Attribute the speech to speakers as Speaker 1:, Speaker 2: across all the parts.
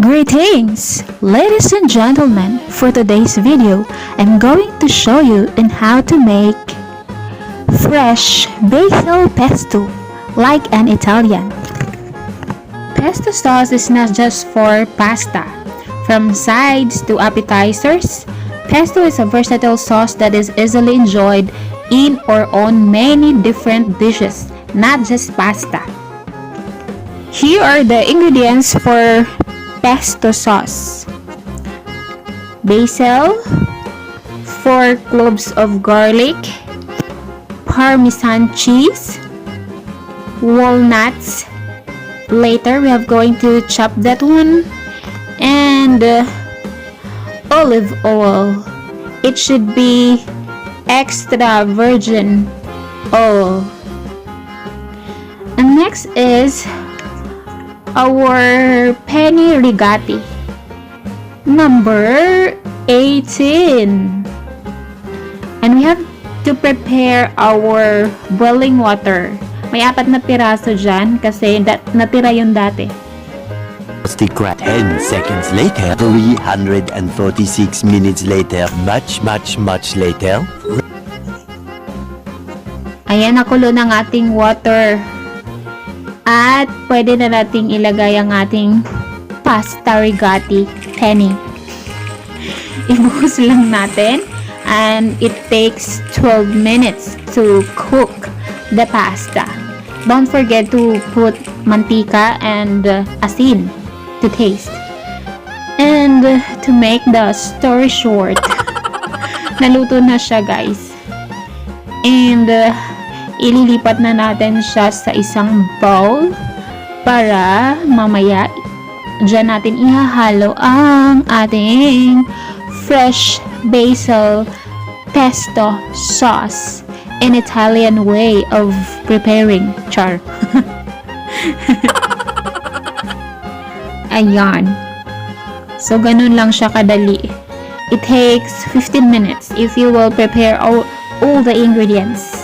Speaker 1: Greetings, ladies and gentlemen. For today's video, I'm going to show you on how to make fresh basil pesto like an Italian. Pesto sauce is not just for pasta. From sides to appetizers, pesto is a versatile sauce that is easily enjoyed in or on many different dishes, not just pasta. Here are the ingredients for pesto sauce: basil, 4 cloves of garlic, parmesan cheese, walnuts. Later we are going to chop that one, and olive oil. It should be extra virgin oil. And next is our penny rigati number 18, and we have to prepare our boiling water. May 4 na piraso dyan kasi natira yun dati.
Speaker 2: 10 seconds later, 346 minutes later, much later.
Speaker 1: Ayan, nakulo ng ating water. At pwede na nating ilagay ang ating pasta rigati penny. Ibuhos lang natin, and it takes 12 minutes to cook the pasta. Don't forget to put mantika and asin to taste. And to make the story short, naluto na siya, guys. And ililipat na natin siya sa isang bowl para mamaya dyan natin ihahalo ang ating fresh basil pesto sauce, an Italian way of preparing. Char. Ayan. So, ganun lang siya kadali. It takes 15 minutes if you will prepare all the ingredients.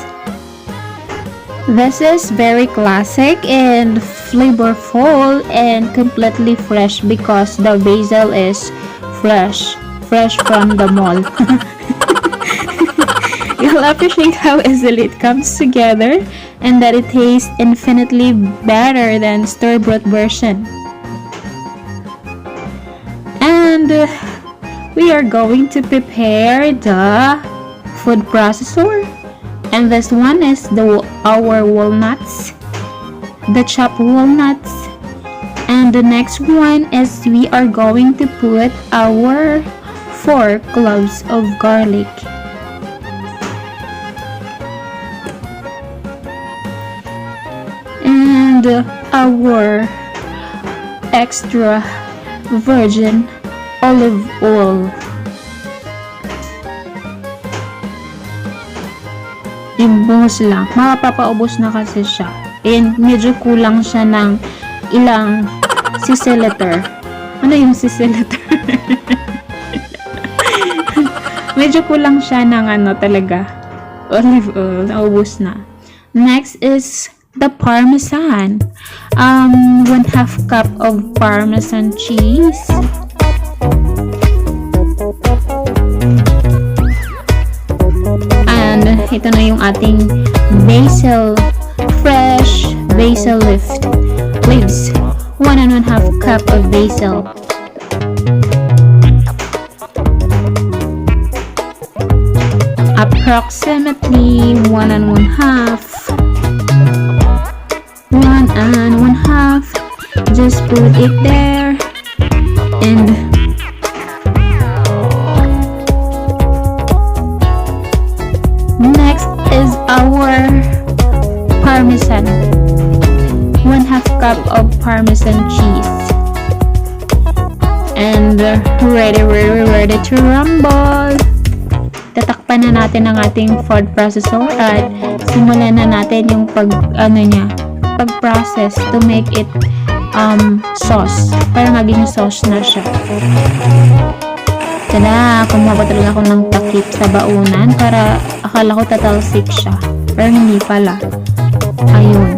Speaker 1: This is very classic and flavorful and completely fresh because the basil is fresh from the mall. You'll appreciate how easily it comes together and that it tastes infinitely better than store-bought version. And we are going to prepare the food processor. And this one is our walnuts, the chopped walnuts. And the next one is we are going to put our 4 cloves of garlic. And our extra virgin olive oil. Ibuhos lang. Mapapaubos na kasi siya. And medyo kulang siya ng ilang sisiliter. Ano yung sisiliter? Medyo kulang siya ng talaga. Olive oil. Naubos na. Next is the parmesan. 1/2 cup of parmesan cheese. And ito na yung ating basil, fresh basil leaves. 1.5 cup of basil. Approximately 1.5. Just put it there. And next is our parmesan. 1/2 cup of parmesan cheese. And ready to rumble. Tatakpan na natin ang ating food processor at simulan na natin yung pag-process to make it sauce, para maging sauce na siya. Tada, kumuha pa talaga ako ng takip sa baunan para akala ko tatalsik siya, pero hindi pala. Ayun.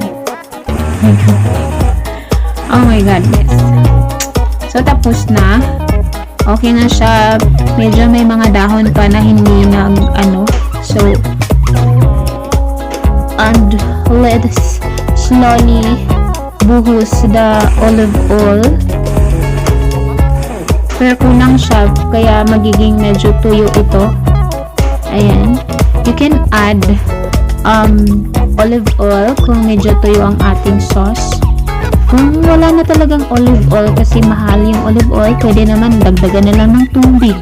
Speaker 1: Oh my goodness. So, tapos na. Okay na siya. Medyo may mga dahon pa na hindi So, and let's slowly buhos the olive oil. Pero kulang siya, kaya magiging medyo tuyo ito. Ayan. You can add olive oil kung medyo tuyo ang ating sauce. Kung wala na talagang olive oil kasi mahal yung olive oil, pwede naman dagdagan na lang ng tubig.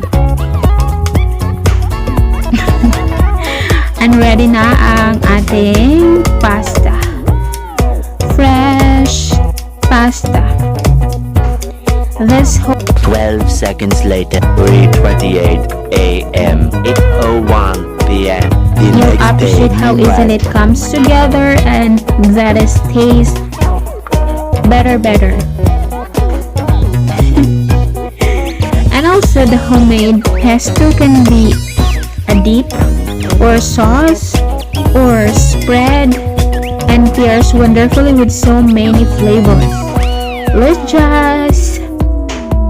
Speaker 1: And ready na ang ating pasta. Fresh pasta. This
Speaker 2: 12 seconds later, 3:28 a.m. 8:01 p.m. The
Speaker 1: you'll
Speaker 2: next day,
Speaker 1: appreciate how easily it comes together, and that is taste better. And also the homemade pesto can be a dip or sauce or spread and pairs wonderfully with so many flavors. Let's just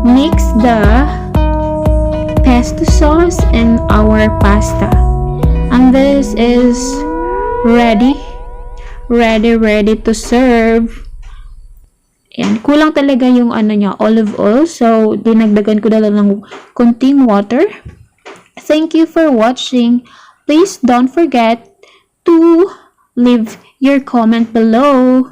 Speaker 1: mix the pesto sauce in our pasta, and this is ready to serve. Yan, kulang talaga yung olive oil, so dinagdagan ko na lang ng konting water. Thank you for watching. Please don't forget to leave your comment below.